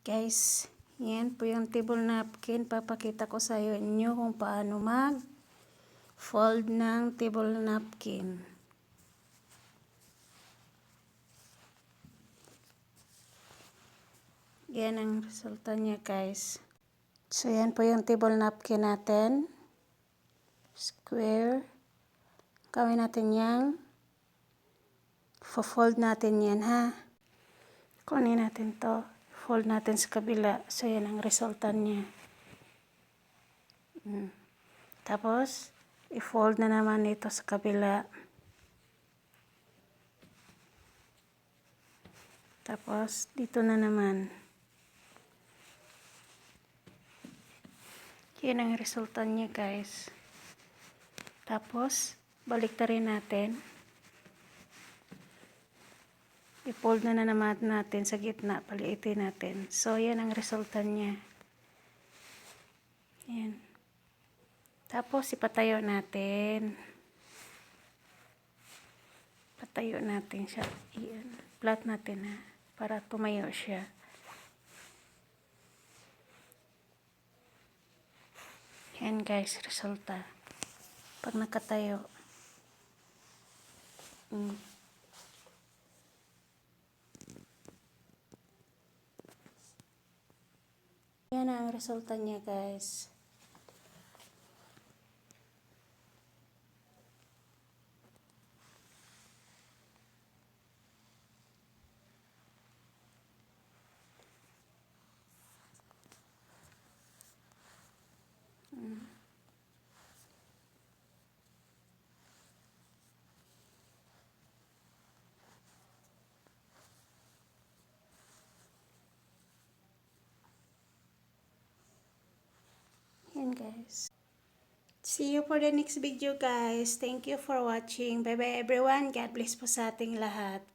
Guys, yan po yung table napkin. Papakita ko sa inyo kung paano mag-fold ng table napkin. Yan ang resulta niya, guys. So, yan po yung table napkin natin. Square. Gawin natin yang fold natin yan, ha. Kunin natin to. Fold natin sa kabila. So, yan ang resulta niya. Tapos, i-fold na naman ito sa kabila. Tapos, dito na naman. Yan ang resulta niya, guys. Tapos, balik na rin natin. I-fold na naman natin sa gitna. Paliitin natin. So, yan ang resulta niya. Yan. Tapos, ipatayo natin. Patayo natin siya. Yan. Flat natin, ha. Para tumayo siya. Yan, guys. Resulta. Pag nakatayo. Yan ang resulta niya, guys. Yan, guys. See you for the next video, guys. Thank you for watching. Bye-bye, everyone. God bless po sa ating lahat.